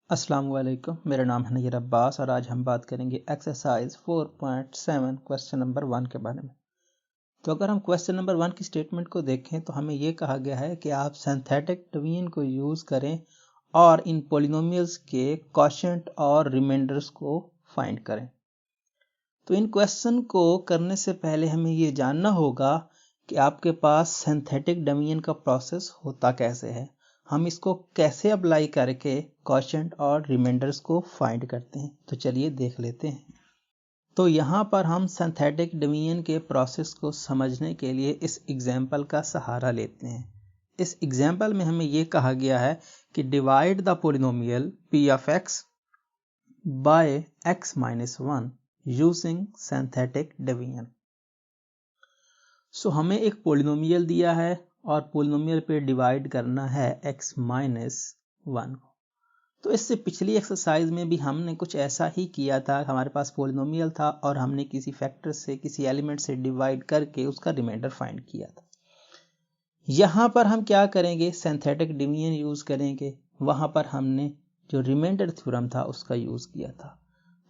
अस्सलाम वालेकुम, मेरा नाम है नैयर अब्बास और आज हम बात करेंगे एक्सरसाइज 4.7 क्वेश्चन नंबर 1 के बारे में। तो अगर हम क्वेश्चन नंबर 1 की स्टेटमेंट को देखें तो हमें ये कहा गया है कि आप सिंथेटिक डिवीजन को यूज़ करें और इन पॉलिनोमियल्स के क्वोशिएंट और रिमाइंडर्स को फाइंड करें। तो इन क्वेश्चन को करने से पहले हमें ये जानना होगा कि आपके पास सिंथेटिक डिवीजन का प्रोसेस होता कैसे है, हम इसको कैसे अप्लाई करके क्वोशिएंट और रिमाइंडर्स को फाइंड करते हैं। तो चलिए देख लेते हैं। तो यहाँ पर हम सिंथेटिक डिवीजन के प्रोसेस को समझने के लिए इस एग्जाम्पल का सहारा लेते हैं। इस एग्जाम्पल में हमें ये कहा गया है कि divide the polynomial p of x by x minus 1 using synthetic division. So हमें एक पॉलिनोमियल दिया है और पॉलिनोमियल पे डिवाइड करना है x माइनस 1 को। तो इससे पिछली एक्सरसाइज में भी हमने कुछ ऐसा ही किया था। हमारे पास पॉलिनोमियल था और हमने किसी फैक्टर से, किसी एलिमेंट से डिवाइड करके उसका रिमाइंडर फाइंड किया था। यहाँ पर हम क्या करेंगे, सिंथेटिक डिवीजन यूज करेंगे। वहां पर हमने जो रिमाइंडर थ्योरम था उसका यूज किया था।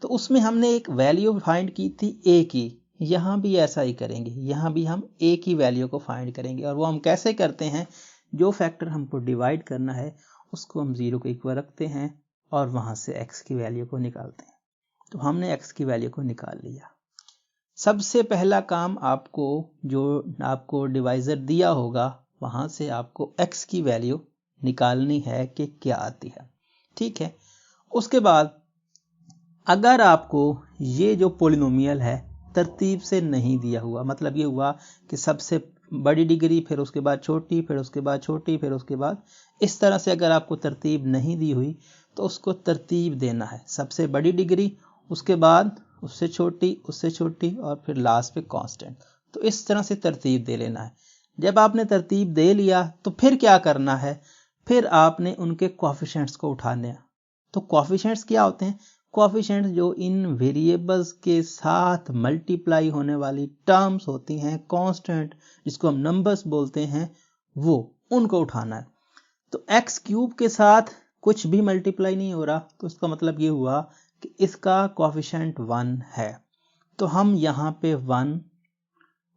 तो उसमें हमने एक वैल्यू फाइंड की थी a की। यहाँ भी ऐसा ही करेंगे, यहाँ भी हम a की वैल्यू को फाइंड करेंगे। और वो हम कैसे करते हैं, जो फैक्टर हमको डिवाइड करना है उसको हम 0 के इक्वल रखते हैं और वहां से x की वैल्यू को निकालते हैं। तो हमने x की वैल्यू को निकाल लिया। सबसे पहला काम आपको डिवाइजर दिया होगा वहां से आपको x की वैल्यू निकालनी है कि क्या आती है। ठीक है, उसके बाद अगर आपको ये जो पॉलिनोमियल है तरतीब से नहीं दिया हुआ, मतलब ये हुआ कि सबसे बड़ी डिग्री, फिर उसके बाद छोटी, फिर उसके बाद छोटी, फिर उसके बाद इस तरह से अगर आपको तरतीब नहीं दी हुई तो उसको तरतीब देना है। सबसे बड़ी डिग्री, उसके बाद उससे छोटी और फिर लास्ट पे कांस्टेंट। तो इस तरह से तरतीब दे लेना है। जब आपने तरतीब दे लिया तो फिर क्या करना है, फिर आपने उनके कोएफिशिएंट्स को उठाने हैं। तो कोएफिशिएंट्स क्या होते हैं, कोएफिशिएंट्स जो इन वेरिएबल्स के साथ मल्टीप्लाई होने वाली टर्म्स होती हैं, कांस्टेंट जिसको हम नंबर्स बोलते हैं, वो उनको उठाना है। तो x क्यूब के साथ कुछ भी मल्टीप्लाई नहीं हो रहा, तो इसका मतलब ये हुआ कि इसका कोएफिशिएंट 1 है। तो हम यहाँ पे 1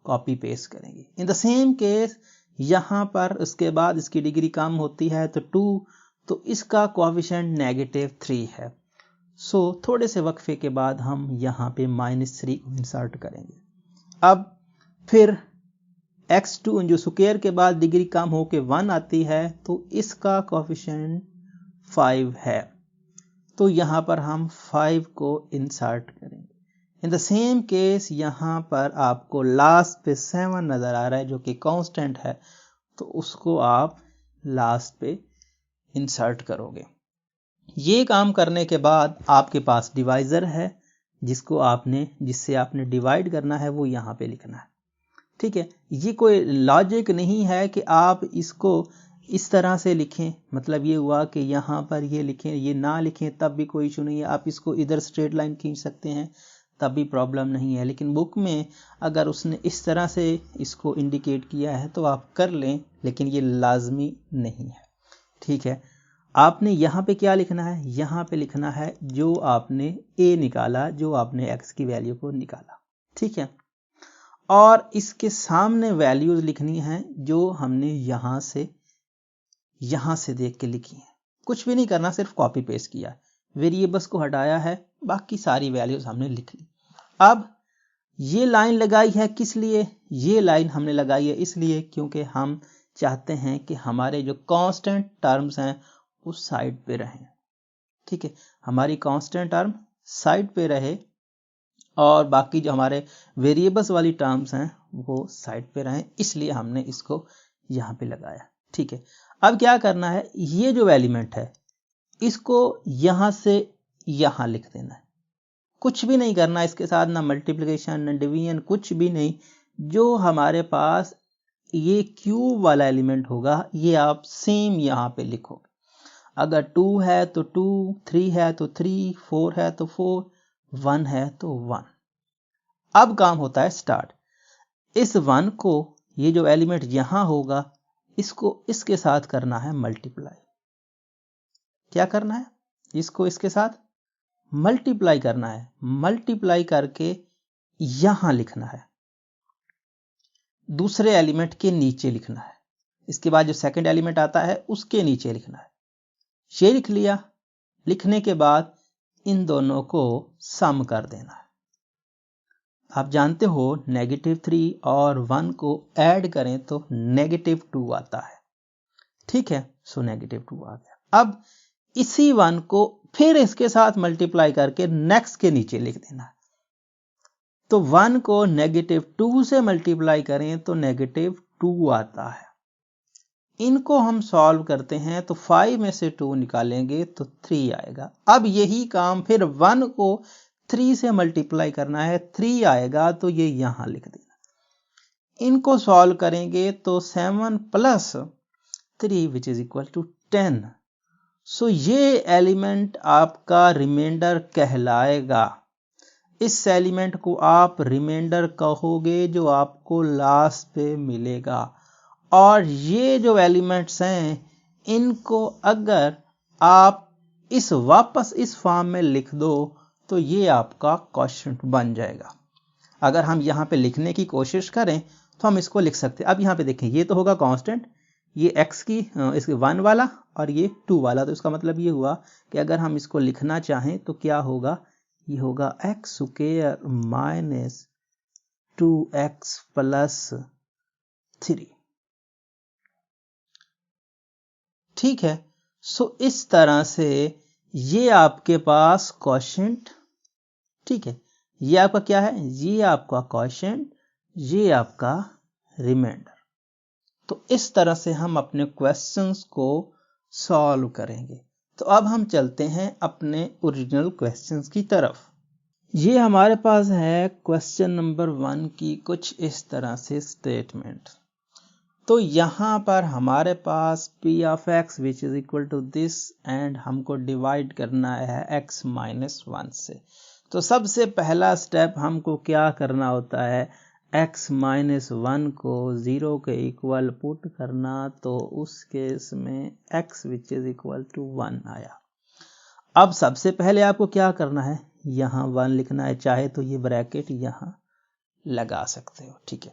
कॉपी पेस्ट करेंगे। इन द सेम केस यहाँ पर उसके बाद इसकी डिग्री कम होती है तो 2, तो इसका कोएफिशिएंट -3 है। सो थोड़े से वक्फे के बाद हम यहाँ पे -3 को इंसर्ट करेंगे। अब फिर x2 जो स्क्वायर के बाद डिग्री कम होके 1 आती है, तो इसका कोएफिशिएंट 5 है। तो यहाँ पर हम 5 को इंसर्ट करेंगे। इन द सेम केस यहाँ पर आपको लास्ट पे 7 नजर आ रहा है जो कि कांस्टेंट है, तो उसको आप लास्ट पे इंसर्ट करोगे। ये काम करने के बाद आपके पास डिवाइजर है जिससे आपने डिवाइड करना है, वो यहाँ पे लिखना है। ठीक है, ये कोई लॉजिक नहीं है कि आप इसको इस तरह से लिखें। मतलब ये हुआ कि यहाँ पर ये लिखें, ये ना लिखें तब भी कोई इशू नहीं है। आप इसको इधर स्ट्रेट लाइन खींच सकते हैं, तब भी प्रॉब्लम नहीं है। लेकिन बुक में अगर उसने इस तरह से इसको इंडिकेट किया है तो आप कर लें, लेकिन ये लाजमी नहीं है। ठीक है, आपने यहाँ पे क्या लिखना है, यहाँ पे लिखना है जो आपने a निकाला, जो आपने x की वैल्यू को निकाला। ठीक है, और इसके सामने वैल्यूज लिखनी है जो हमने यहाँ से देख के लिखी है। कुछ भी नहीं करना, सिर्फ कॉपी पेस्ट किया, वेरिएबल्स को हटाया है, बाकी सारी वैल्यूज हमने लिख ली। अब ये लाइन लगाई है किस लिए, ये लाइन हमने लगाई है इसलिए क्योंकि हम चाहते हैं कि हमारे जो कांस्टेंट टर्म्स हैं उस साइड पे रहें। ठीक है, हमारी कांस्टेंट टर्म साइड पे रहे और बाकी जो हमारे वेरिएबल्स वाली टर्म्स हैं वो साइड पे रहें, इसलिए हमने इसको यहाँ पे लगाया। ठीक है, अब क्या करना है, ये जो एलिमेंट है इसको यहाँ से यहाँ लिख देना है। कुछ भी नहीं करना इसके साथ, ना मल्टीप्लिकेशन ना डिवीजन, कुछ भी नहीं। जो हमारे पास ये क्यूब वाला एलिमेंट होगा ये आप सेम यहाँ पे लिखोगे। अगर 2 है तो 2, 3 है तो 3, 4 है तो 4, 1 है तो 1। अब काम होता है स्टार्ट। इस 1 को, ये जो एलिमेंट यहां होगा, इसको इसके साथ करना है मल्टीप्लाई। क्या करना है, इसको इसके साथ मल्टीप्लाई करना है, मल्टीप्लाई करके यहां लिखना है, दूसरे एलिमेंट के नीचे लिखना है, इसके बाद जो सेकंड एलिमेंट आता है उसके नीचे लिखना है। ये लिख लिया, लिखने के बाद इन दोनों को सम कर देना है। आप जानते हो -3 और 1 को ऐड करें तो -2 आता है, ठीक है। सो -2 आ गया। अब इसी 1 को फिर इसके साथ मल्टीप्लाई करके नेक्स्ट के नीचे लिख देना है। तो 1 को -2 से मल्टीप्लाई करें तो -2 आता है। इनको हम सॉल्व करते हैं तो 5 में से 2 निकालेंगे तो 3 आएगा। अब यही काम फिर 1 को 3 से मल्टीप्लाई करना है, 3 आएगा तो ये यहां लिख देना। इनको सॉल्व करेंगे तो 7 + 3 विच इज इक्वल टू 10। सो ये एलिमेंट आपका रिमाइंडर कहलाएगा। इस एलिमेंट को आप रिमाइंडर कहोगे जो आपको लास्ट पे मिलेगा। और ये जो एलिमेंट्स हैं इनको अगर आप वापस इस फॉर्म में लिख दो तो ये आपका क्वोशिएंट बन जाएगा। अगर हम यहाँ पे लिखने की कोशिश करें तो हम इसको लिख सकते हैं। अब यहाँ पे देखें, ये तो होगा कांस्टेंट, ये x की इसके 1 वाला और ये 2 वाला। तो इसका मतलब ये हुआ कि अगर हम इसको लिखना चाहें तो क्या होगा, ये होगा x² - 2x + 3, ठीक है। सो इस तरह से ये आपके पास क्वोशिएंट, ठीक है, ये आपका क्या है, ये आपका क्वोशिएंट, ये आपका रिमाइंडर। तो इस तरह से हम अपने क्वेश्चंस को सॉल्व करेंगे। तो अब हम चलते हैं अपने ओरिजिनल क्वेश्चंस की तरफ। ये हमारे पास है क्वेश्चन नंबर 1 की कुछ इस तरह से स्टेटमेंट। तो यहां पर हमारे पास p of x which is equal to this and हमको डिवाइड करना है x - 1 से। तो सबसे पहला स्टेप हमको क्या करना होता है, x - 1 को 0 के इक्वल पुट करना। तो उस केस में x which is equal to 1 आया। अब सबसे पहले आपको क्या करना है, यहां 1 लिखना है, चाहे तो ये ब्रैकेट यहां लगा सकते हो, ठीक है।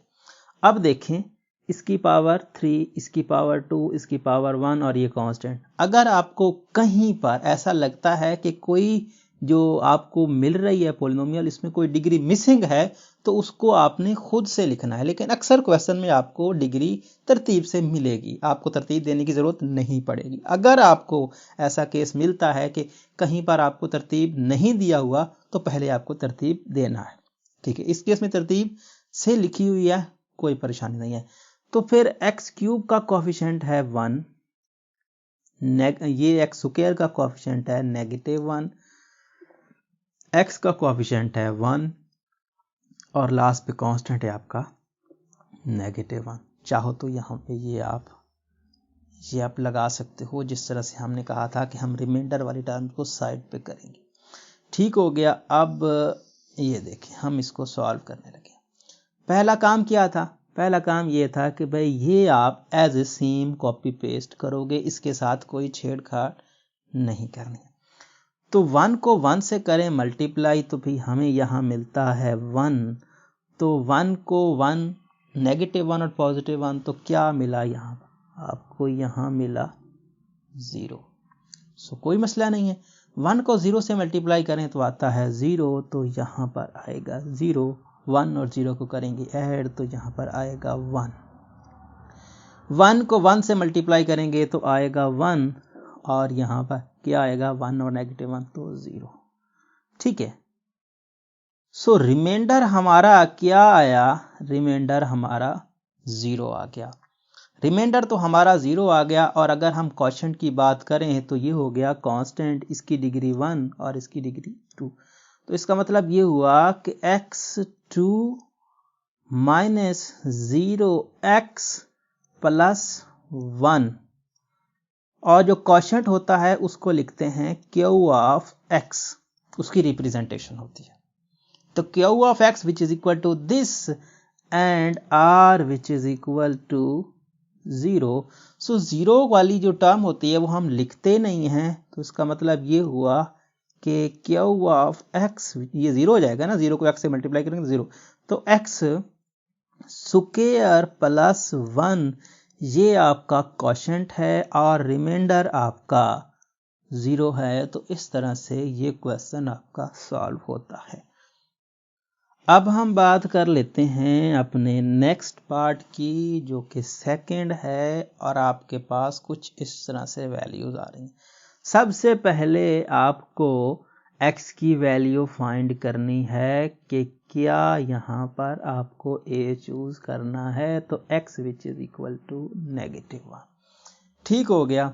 अब देखें, इसकी पावर 3, इसकी पावर 2, इसकी पावर 1 और ये कांस्टेंट। अगर आपको कहीं पर ऐसा लगता है कि कोई जो आपको मिल रही है पॉलिनोमियल, इसमें कोई डिग्री मिसिंग है, तो उसको आपने खुद से लिखना है। लेकिन अक्सर क्वेश्चन में आपको डिग्री तरतीब से मिलेगी, आपको तरतीब देने की जरूरत नहीं पड़ेगी। अगर आपको ऐसा केस मिलता है कि कहीं पर आपको तरतीब नहीं दिया हुआ, तो पहले आपको तरतीब देना है, ठीक है। इस केस में तरतीब से लिखी हुई है, कोई परेशानी नहीं है। तो फिर x³ का कोएफिशिएंट है 1, ये x² का कोएफिशिएंट है -1, x का कोएफिशिएंट है 1 और लास्ट पे कांस्टेंट है आपका -1। चाहो तो यहाँ पे ये आप लगा सकते हो, जिस तरह से हमने कहा था कि हम रिमाइंडर वाली टर्म को साइड पे करेंगे। ठीक हो गया। अब ये देखें, हम इसको सॉल्व करने लगे। पहला काम क्या था, पहला काम ये था कि भाई ये आप as a same copy paste करोगे, इसके साथ कोई छेड़छाड़ नहीं करनी है। तो 1 को 1 से करें मल्टीप्लाई, तो भी हमें यहाँ मिलता है 1। तो 1 को 1, -1 और +1, तो क्या मिला यहाँ आपको, यहाँ मिला 0। सो कोई मसला नहीं है। 1 को 0 से मल्टीप्लाई करें तो आता है 0, तो यहाँ पर आएगा 0। 1 और 0 को करेंगे ऐड तो यहाँ पर आएगा 1। 1 को 1 से मल्टीप्लाई करेंगे तो आएगा 1 और यहाँ पर क्या आएगा, 1 और -1 तो 0, ठीक है। सो रिमाइंडर हमारा क्या आया, रिमाइंडर हमारा 0 आ गया। रिमाइंडर तो हमारा 0 आ गया। और अगर हम क्वोशिएंट की बात करें तो ये हो गया कांस्टेंट, इसकी डिग्री 1 और इसकी डिग्री 2। तो इसका मतलब ये हुआ कि x2 - 0x + 1 और जो क्वोशिएंट होता है उसको लिखते हैं Q of x, उसकी रिप्रेजेंटेशन होती है। तो Q of x which is equal to this and R which is equal to 0। So 0 वाली जो टर्म होती है वो हम लिखते नहीं हैं, तो इसका मतलब ये हुआ कि क्यू ऑफ x, ये 0 हो जाएगा ना, 0 को x से मल्टीप्लाई करेंगे तो 0, तो x स्क्वायर प्लस 1 ये आपका क्वोशंट है और रिमाइंडर आपका 0 है। तो इस तरह से ये क्वेश्चन आपका सॉल्व होता है। अब हम बात कर लेते हैं अपने नेक्स्ट पार्ट की, जो कि सेकंड है, और आपके पास कुछ इस तरह से वैल्यूज आ रही हैं। सबसे पहले आपको x की वैल्यू फाइंड करनी है कि क्या यहाँ पर आपको a चूज करना है, तो x which is equal to -1। ठीक हो गया।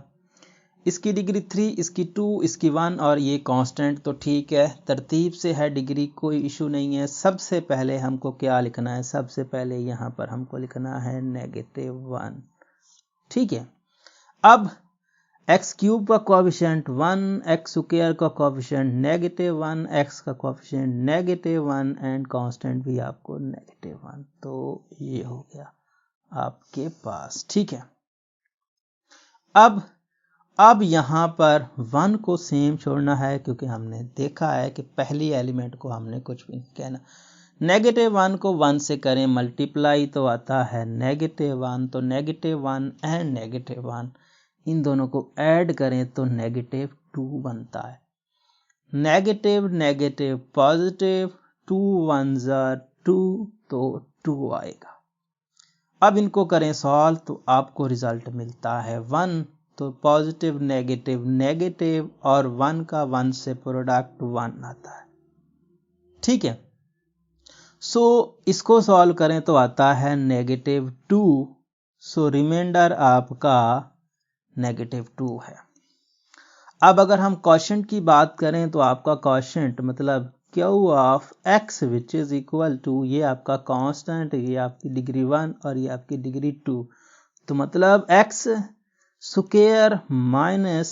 इसकी डिग्री 3, इसकी 2, इसकी 1 और ये कांस्टेंट, तो ठीक है, तरतीब से है डिग्री, कोई इशू नहीं है। सबसे पहले हमको क्या लिखना है, सबसे पहले यहाँ पर हमको लिखना है -1। ठीक है। अब एक्स क्यूब का कोएफिशिएंट 1, एक्स स्क्वायर का कोएफिशिएंट -1, एक्स का कोएफिशिएंट -1 एंड कांस्टेंट भी आपको -1। तो ये हो गया आपके पास। ठीक है। अब यहाँ पर 1 को सेम छोड़ना है, क्योंकि हमने देखा है कि पहली एलिमेंट को हमने कुछ भी नहीं कहना। -1 को 1 से करें मल्टीप्लाई तो आता है -1, तो -1 एंड -1 इन दोनों को ऐड करें तो -2 बनता है। Negative negative positive, 2 1s are 2, तो 2 आएगा। अब इनको करें सॉल्व तो आपको रिजल्ट मिलता है 1, तो पॉजिटिव नेगेटिव नेगेटिव और 1 का 1 से प्रोडक्ट 1 आता है। ठीक है। सो इसको सॉल्व करें तो आता है -2, सो रिमाइंडर आपका -2 है। अब अगर हम क्वोशंट की बात करें तो आपका क्वोशंट मतलब Q of x which is equal to, ये आपका कांस्टेंट, ये आपकी डिग्री 1 और ये आपकी डिग्री 2, तो मतलब x square minus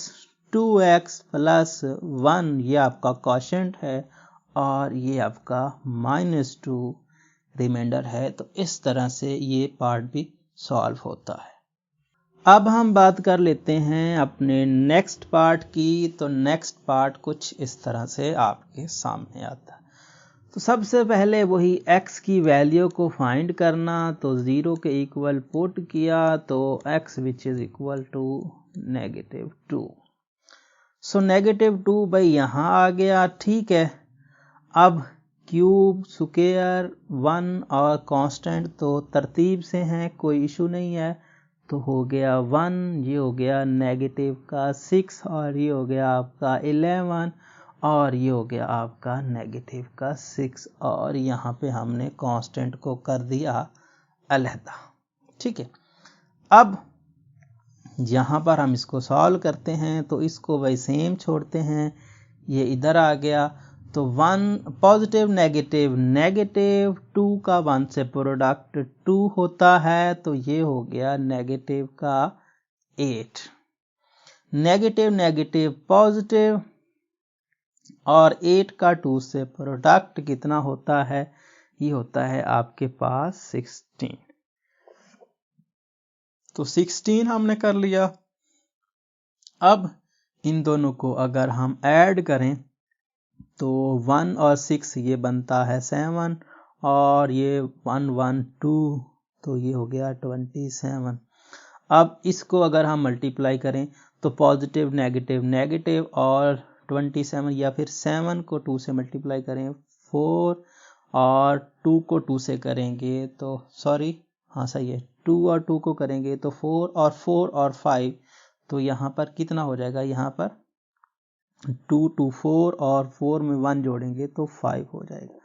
2x plus 1 ये आपका क्वोशंट है और ये आपका -2 रिमाइंडर है। तो इस तरह से ये पार्ट भी सॉल्व होता है। अब हम बात कर लेते हैं अपने नेक्स्ट पार्ट की। तो नेक्स्ट पार्ट कुछ इस तरह से आपके सामने आता है। तो सबसे पहले वही x की वैल्यू को फाइंड करना, तो 0 के इक्वल पुट किया तो x which is equal to -2। So -2 भाई यहाँ आ गया। ठीक है। अब क्यूब स्क्वायर 1 और कांस्टेंट तो तरतीब से हैं, कोई इशू नहीं है, तो हो गया 1, ये हो गया नेगेटिव का 6 और ये हो गया आपका 11 और ये हो गया आपका नेगेटिव का 6 और यहाँ पे हमने कांस्टेंट को कर दिया अलहदा। ठीक है। अब यहाँ पर हम इसको सॉल्व करते हैं, तो इसको वही सेम छोड़ते हैं, ये इधर आ गया, तो 1 पॉजिटिव नेगेटिव नेगेटिव, 2 का 1 से प्रोडक्ट 2 होता है, तो ये हो गया नेगेटिव का 8। नेगेटिव नेगेटिव पॉजिटिव और 8 का 2 से प्रोडक्ट कितना होता है, ये होता है आपके पास 16। तो 16 हमने कर लिया। अब इन दोनों को अगर हम ऐड करें तो 1 और 6 ये बनता है 7 और ये 1 1 2, तो ये हो गया 27। अब इसको अगर हम मल्टीप्लाई करें तो पॉजिटिव नेगेटिव नेगेटिव और 27 या फिर 7 को 2 से मल्टीप्लाई करें 4 और 2 को 2 से करेंगे तो हाँ सही है, 2 और 2 को करेंगे तो 4 और 5, तो यहाँ पर कितना हो जाएगा, यहाँ पर 2 2 4 और 4 में 1 जोड़ेंगे तो 5 हो जाएगा,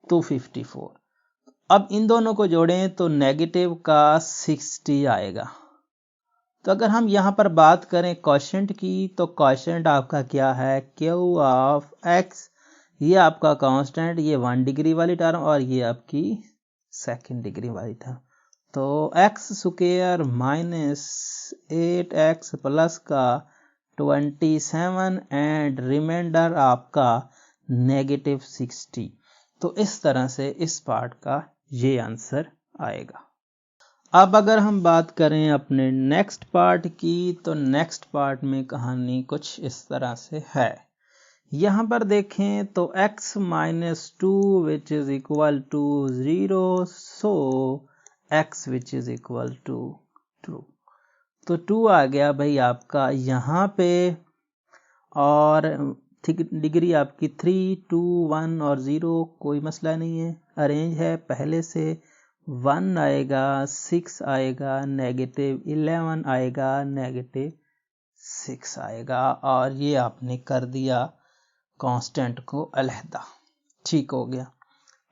तो 54। अब इन दोनों को जोड़ें तो नेगेटिव का 60 आएगा। तो अगर हम यहाँ पर बात करें क्वोशंट की, तो क्वोशंट आपका क्या है, क्यू ऑफ x, ये आपका कांस्टेंट, ये 1 डिग्री वाली टर्म और ये आपकी 2nd डिग्री वाली टर्म, तो x square minus 8x plus का 27 एंड रिमाइंडर आपका -60। तो इस तरह से इस पार्ट का ये आंसर आएगा। अब अगर हम बात करें अपने नेक्स्ट पार्ट की, तो नेक्स्ट पार्ट में कहानी कुछ इस तरह से है। यहाँ पर देखें तो x minus 2 which is equal to 0, so x which is equal to two. तो 2 आ गया भाई आपका यहाँ पे, और डिग्री आपकी 3, 2, 1 और 0, कोई मसला नहीं है, अरेंज है पहले से। 1 आएगा, 6 आएगा, -11 आएगा, -6 आएगा, और ये आपने कर दिया कांस्टेंट को अलहदा। ठीक हो गया।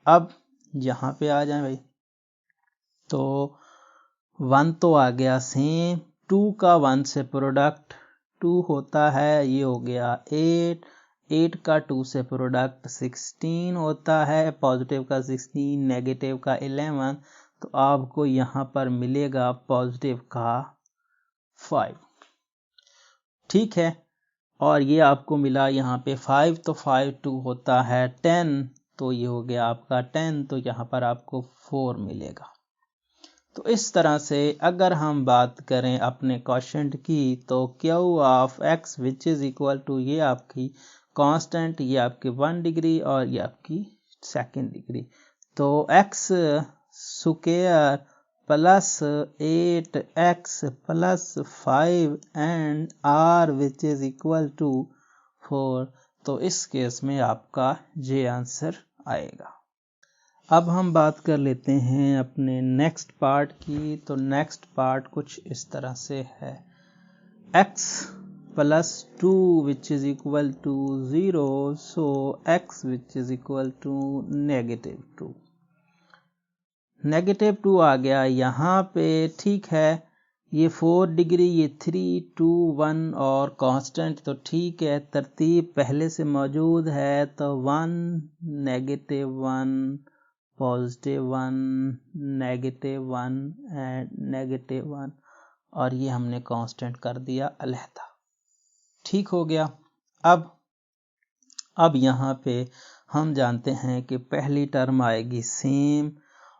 अब यहाँ पे आ जाए भाई, तो 1 तो आ गया सेम, 2 का 1 से प्रोडक्ट 2 होता है, ये हो गया 8, 8 का 2 से प्रोडक्ट 16 होता है, पॉजिटिव का 16, नेगेटिव का 11, तो आपको यहाँ पर मिलेगा पॉजिटिव का 5। ठीक है, और ये आपको मिला यहाँ पे 5, तो 5 2 होता है 10, तो ये हो गया आपका 10, तो यहाँ पर आपको 4 मिलेगा। तो इस तरह से अगर हम बात करें अपने क्वोशंट की, तो Q of x which is equal to, ये आपकी कांस्टेंट, ये आपकी 1 डिग्री और ये आपकी 2 डिग्री, तो x square plus 8x plus 5 and r which is equal to 4, तो इस केस में आपका ये आंसर आएगा। अब हम बात कर लेते हैं अपने नेक्स्ट पार्ट की, तो नेक्स्ट पार्ट कुछ इस तरह से है। x plus 2 which is equal to 0, so x which is equal to -2। -2 आ गया यहाँ पे, ठीक है, ये 4 डिग्री, ये 3, 2, 1 और कांस्टेंट, तो ठीक है, तरतीब पहले से मौजूद है, तो 1, -1, +1, -1 एंड -1, और ये हमने कांस्टेंट कर दिया अलहदा। ठीक हो गया। अब यहाँ पे हम जानते हैं कि पहली टर्म आएगी सेम,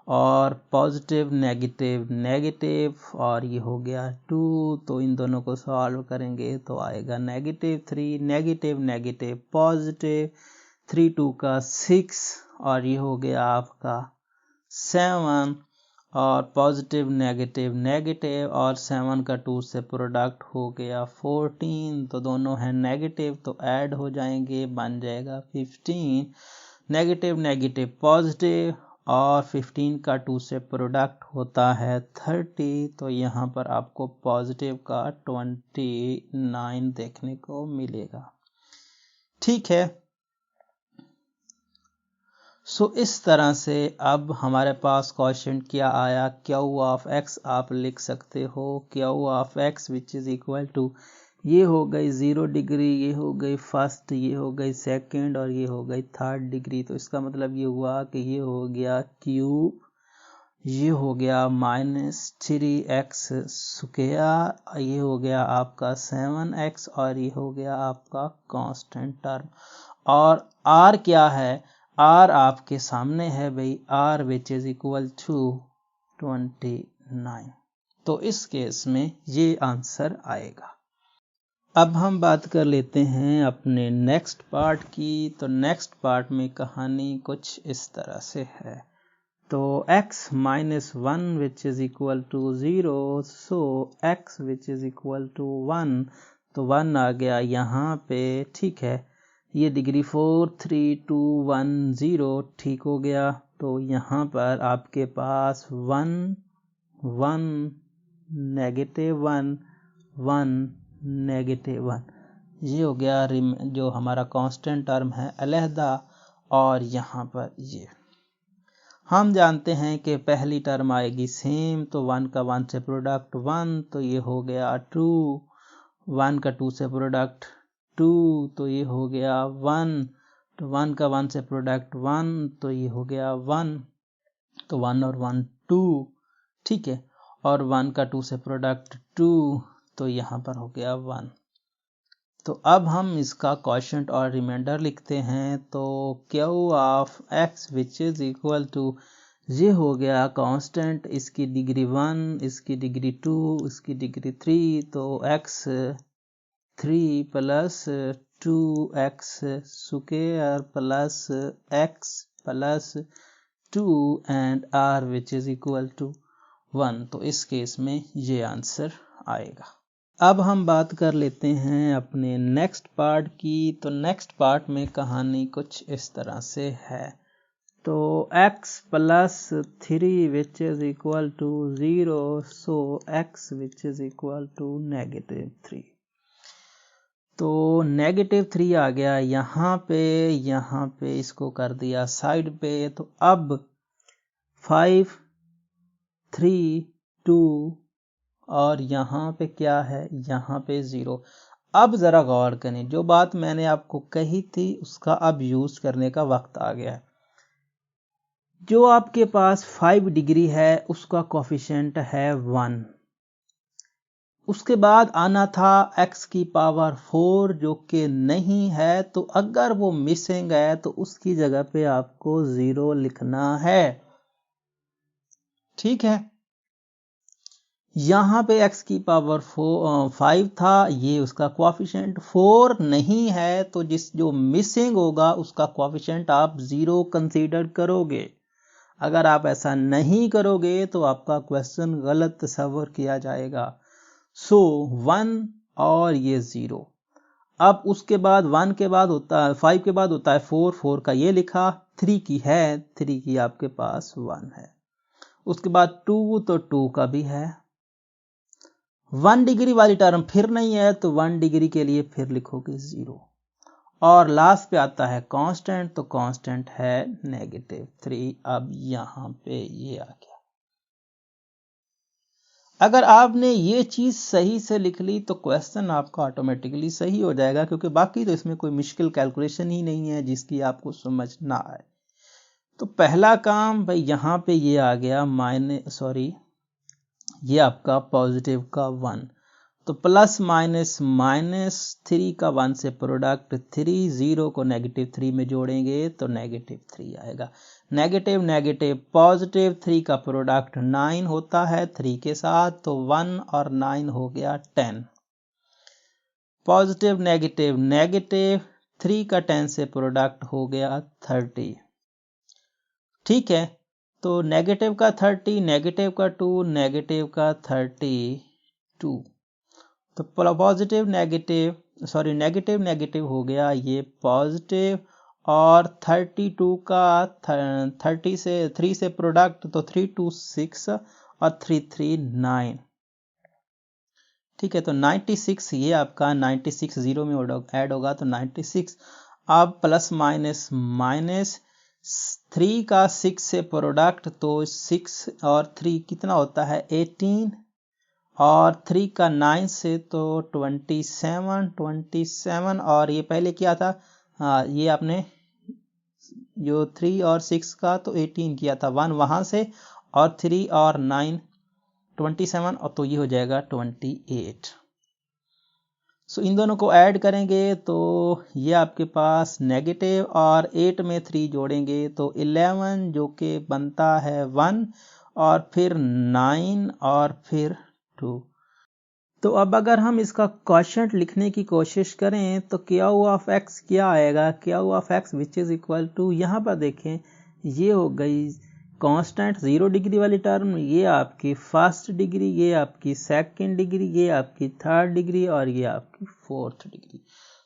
और पॉजिटिव नेगेटिव नेगेटिव, और ये हो गया 2, तो इन दोनों को सॉल्व करेंगे तो आएगा -3, नेगेटिव नेगेटिव पॉजिटिव, 3 2 का 6, और ये हो गया आपका 7, और पॉजिटिव नेगेटिव नेगेटिव, और 7 का 2 से प्रोडक्ट हो गया 14, तो दोनों हैं नेगेटिव, तो ऐड हो जाएंगे, बन जाएगा 15, नेगेटिव नेगेटिव पॉजिटिव, और 15 का 2 से प्रोडक्ट होता है 30, तो यहाँ पर आपको पॉजिटिव का 29 देखने को मिलेगा। ठीक है, सो इस तरह से अब हमारे पास क्वोशंट क्या आया, Q ऑफ x आप लिख सकते हो, Q of x which is equal to, ये हो गई 0 डिग्री, ये हो गई फर्स्ट, ये हो गई सेकंड, और ये हो गई 3rd डिग्री, तो इसका मतलब ये हुआ कि ये हो गया क्यूब, ये हो गया -3x स्क्वायर, ये हो गया आपका 7x, और ये हो गया आपका कांस्टेंट टर्म। और r क्या है, r आपके सामने है भाई, r which is equal to 29, तो इस केस में ये आंसर आएगा। अब हम बात कर लेते हैं अपने नेक्स्ट पार्ट की, तो नेक्स्ट पार्ट में कहानी कुछ इस तरह से है। तो x minus 1 which is equal to 0, so x which is equal to 1, तो 1 आ गया यहाँ पे, ठीक है, ये डिग्री 4, 3, 2, 1, 0, ठीक हो गया, तो यहाँ पर आपके पास 1, 1, -1, 1, -1, ये हो गया जो हमारा कांस्टेंट टर्म है अलहदा, और यहाँ पर ये हम जानते हैं कि पहली टर्म आएगी सेम, तो 1 का 1 से प्रोडक्ट 1, तो ये हो गया 2, 1 का 2 से प्रोडक्ट 2, तो ये हो गया 1, तो 1 का 1 से प्रोडक्ट 1, तो ये हो गया 1, तो 1 और 1 2, ठीक है, और 1 का 2 से प्रोडक्ट 2, तो यहाँ पर हो गया 1। तो अब हम इसका क्वोशंट और रिमाइंडर लिखते हैं, तो Q of x which is equal to ये हो गया कांस्टेंट, इसकी डिग्री 1, इसकी डिग्री 2, इसकी डिग्री 3, तो x 3 plus 2x square plus x plus 2 and r which is equal to 1। तो इस केस में ये आंसर आएगा। अब हम बात कर लेते हैं अपने नेक्स्ट पार्ट की। तो नेक्स्ट पार्ट में कहानी कुछ इस तरह से है। तो x plus 3 which is equal to 0, so x which is equal to -3। तो -3 आ गया यहाँ पे इसको कर दिया साइड पे। तो अब 5 3 2 और यहाँ पे क्या है, यहाँ पे 0। अब जरा गौर करें, जो बात मैंने आपको कही थी उसका अब यूज करने का वक्त आ गया है। जो आपके पास 5 डिग्री है उसका कोफिशिएंट है 1। उसके बाद आना था x की पावर 4 जो कि नहीं है, तो अगर वो मिसिंग है तो उसकी जगह पे आपको 0 लिखना है। ठीक है, यहां पे x की पावर 5 था, ये उसका कोफिशिएंट 4 नहीं है, तो जो मिसिंग होगा उसका कोफिशिएंट आप 0 कंसीडर करोगे। अगर आप ऐसा नहीं करोगे तो आपका क्वेश्चन गलत तस्वर किया जाएगा। सो 1 और ये 0। अब उसके बाद 1 के बाद होता है 5 के बाद होता है 4, 4 का ये लिखा, 3 की है, 3 की आपके पास 1 है। उसके बाद 2, तो 2 का भी है। 1 डिग्री वाली टर्म फिर नहीं है, तो 1 डिग्री के लिए फिर लिखोगे 0। और लास्ट पे आता है कांस्टेंट, तो कांस्टेंट है -3। अब यहां पे ये आ गया। अगर आपने ये चीज सही से लिख ली तो क्वेश्चन आपका ऑटोमेटिकली सही हो जाएगा, क्योंकि बाकी तो इसमें कोई मुश्किल कैलकुलेशन ही नहीं है जिसकी आपको समझ ना आए। तो पहला काम भाई यहां पे ये आ गया ये आपका पॉजिटिव का 1, तो प्लस माइनस -3 का 1 से प्रोडक्ट 3, 0 को -3 में जोड़ेंगे तो -3 आएगा। नेगेटिव नेगेटिव पॉजिटिव 3 का प्रोडक्ट 9 होता है 3 के साथ, तो 1 और 9 हो गया 10। पॉजिटिव नेगेटिव नेगेटिव 3 का 10 से प्रोडक्ट हो गया 30। ठीक है, तो नेगेटिव का 30, नेगेटिव का 2, नेगेटिव का 32। तो पॉजिटिव नेगेटिव नेगेटिव हो गया ये पॉजिटिव, और 32 का 30 से 3 से प्रोडक्ट, तो 3 2 6 और 3 3 9। ठीक है, तो 96 ये आपका 96 0 में ऐड होगा तो 96। अब प्लस माइनस 3 का 6 से प्रोडक्ट, तो 6 और 3 कितना होता है 18, और 3 का 9 से तो 27, और ये पहले क्या था, ये आपने जो 3 और 6 का तो 18 किया था, 1 वहां से, और 3 और 9 27, और तो ये हो जाएगा 28। सो इन दोनों को ऐड करेंगे तो ये आपके पास नेगेटिव, और 8 में 3 जोड़ेंगे तो 11 जो कि बनता है 1, और फिर 9 और फिर 2। तो अब अगर हम इसका क्वोशिएंट लिखने की कोशिश करें तो क्या हुआ ऑफ x क्या आएगा, क्या हुआ of x which is equal to, यहाँ पर देखें ये हो गई कांस्टेंट 0 डिग्री वाली टर्म, ये आपकी फर्स्ट डिग्री, ये आपकी सेकंड डिग्री, ये आपकी थर्ड डिग्री, और ये आपकी फोर्थ डिग्री।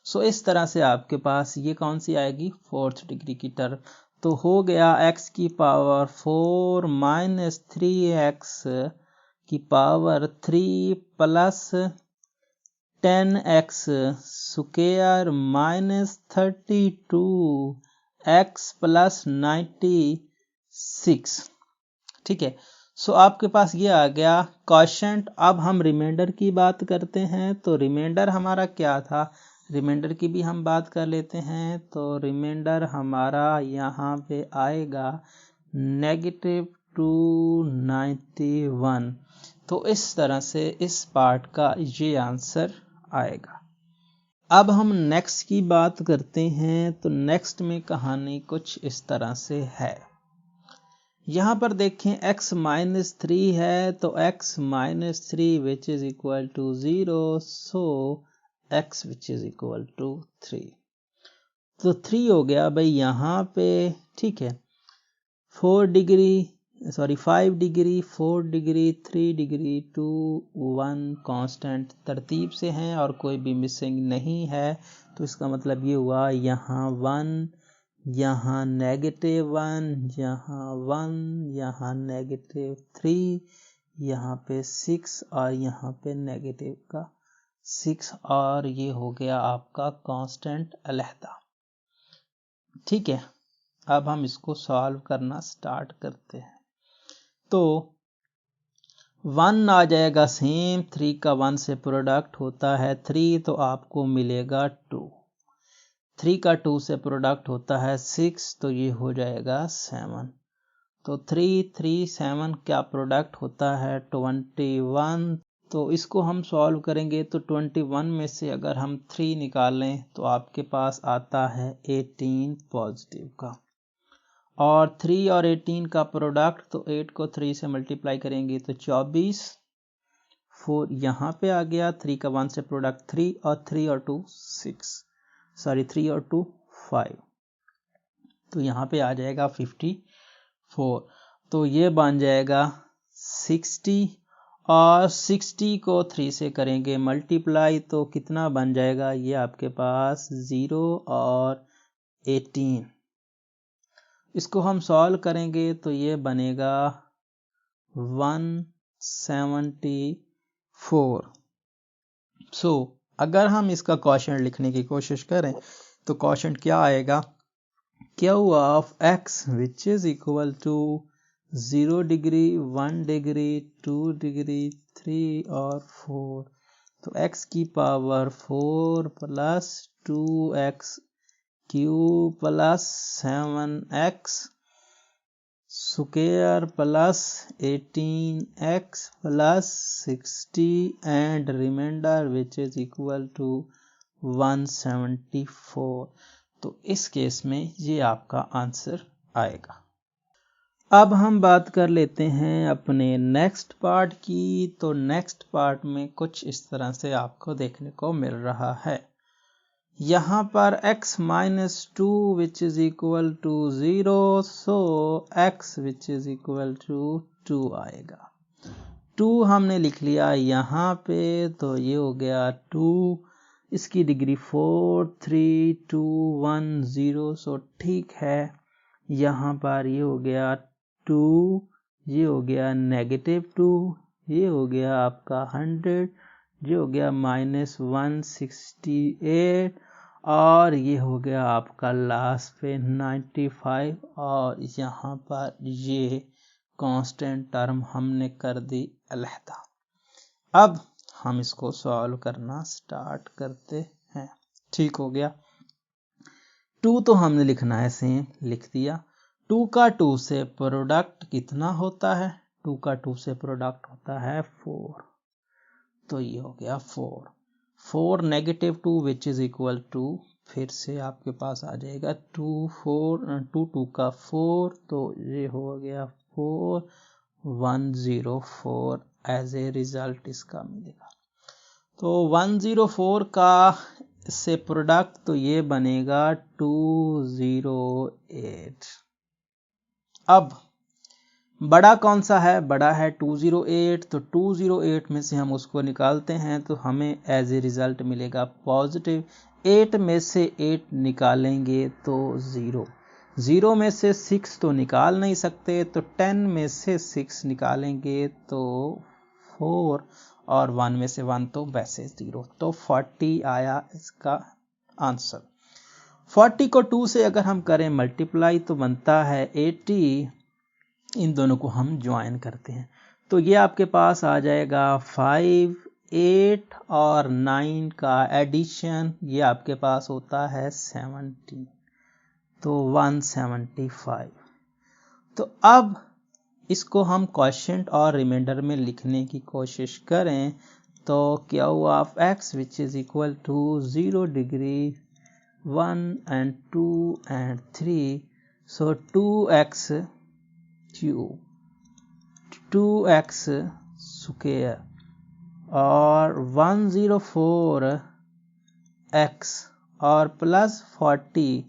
सो इस तरह से आपके पास ये कौन सी आएगी, फोर्थ डिग्री की टर्म। तो हो गया x की पावर 4 माइनस 3x की power 3 plus 10x square minus 32x plus 96। ठीक है, सो आपके पास ये आ गया क्वोशिएंट। अब हम रिमाइंडर की बात करते हैं, तो रिमाइंडर हमारा क्या था, रिमाइंडर की भी हम बात कर लेते हैं। तो रिमाइंडर हमारा यहाँ पे आएगा -291। तो इस तरह से इस पार्ट का ये आंसर आएगा। अब हम नेक्स्ट की बात करते हैं। तो नेक्स्ट में कहानी कुछ इस तरह से है। यहाँ पर देखें x माइनस 3 है तो x minus 3 which is equal to 0, so x which is equal to 3। तो 3 हो गया भाई यहाँ पे, ठीक है। 5 डिग्री 4 डिग्री 3 डिग्री 2 1 कांस्टेंट तरतीब से हैं और कोई भी मिसिंग नहीं है। तो इसका मतलब ये हुआ यहाँ 1, यहाँ -1, यहाँ 1, यहाँ -3, यहाँ पे 6 और यहाँ पे नेगेटिव का 6, और ये हो गया आपका कांस्टेंट अलहदा। ठीक है, अब हम इसको सॉल्व करना स्टार्ट करते हैं। तो 1 आ जाएगा सेम, 3 का 1 से प्रोडक्ट होता है 3, तो आपको मिलेगा 2। 3 का 2 से प्रोडक्ट होता है 6, तो ये हो जाएगा 7। तो 3 3 7 क्या प्रोडक्ट होता है 21। तो इसको हम सॉल्व करेंगे तो 21 में से अगर हम 3 निकालें तो आपके पास आता है 18 पॉजिटिव का, और 3 और 18 का प्रोडक्ट, तो 8 को 3 से मल्टीप्लाई करेंगे तो 24। 4 यहाँ पे आ गया, 3 का 1 से प्रोडक्ट 3, और 3 और 2 6, 3 और 2 5, तो यहाँ पे आ जाएगा 54। तो ये बन जाएगा 60, और 60 को 3 से करेंगे मल्टीप्लाई तो कितना बन जाएगा, ये आपके पास 0 और 18। इसको हम सॉल्व करेंगे तो ये बनेगा 174। सो अगर हम इसका क्वोशंट लिखने की कोशिश करें तो क्वोशंट क्या आएगा, Q of x which is equal to 0 degree 1 degree 2 degree 3 और 4। तो x की power 4 plus 2x cube plus 7x square plus 18x plus 60 and remainder which is equal to 174। तो इस केस में ये आपका आंसर आएगा। अब हम बात कर लेते हैं अपने नेक्स्ट पार्ट की। तो नेक्स्ट पार्ट में कुछ इस तरह से आपको देखने को मिल रहा है। यहाँ पर x minus 2 which is equal to 0, so x which is equal to 2 आएगा। 2 हमने लिख लिया यहाँ पे, तो ये हो गया 2, इसकी डिग्री 4 3 2 1 0, सो ठीक है। यहाँ पर ये हो गया 2, ये हो गया -2, ये हो गया आपका 100, ये हो गया -168, और ये हो गया आपका लास्ट पे 95, और यहाँ पर ये कांस्टेंट टर्म हमने कर दी अलहदा। अब हम इसको सॉल्व करना स्टार्ट करते हैं। ठीक हो गया। 2 तो हमने लिखना है सेम, लिख दिया। 2 का 2 से प्रोडक्ट कितना होता है, 2 का 2 से प्रोडक्ट होता है 4, तो ये हो गया 4 -2 विच इज इक्वल टू, फिर से आपके पास आ जाएगा 2 2 का 4, तो ये हो गया 4 104 एज ए रिजल्ट इसका मिलेगा। तो 104 का से प्रोडक्ट, तो ये बनेगा 208। अब बड़ा कौन सा है, बड़ा है 208, तो 208 में से हम उसको निकालते हैं तो हमें एज ए रिजल्ट मिलेगा पॉजिटिव। 8 में से 8 निकालेंगे तो 0, 0 में से 6 तो निकाल नहीं सकते, तो 10 में से 6 निकालेंगे तो 4, और 1 में से 1 तो वैसे 0, तो 40 आया इसका आंसर। 40 को 2 से अगर हम करें मल्टीप्लाई तो बनता है 80। इन दोनों को हम ज्वाइन करते हैं तो ये आपके पास आ जाएगा 5 8 और 9 का एडिशन, ये आपके पास होता है 70, तो 175। तो अब इसको हम क्वोशंट और रिमाइंडर में लिखने की कोशिश करें तो Q of x which is equal to 0 degree 1 and 2 and 3, so 2x cube 2x square और 104x और plus 40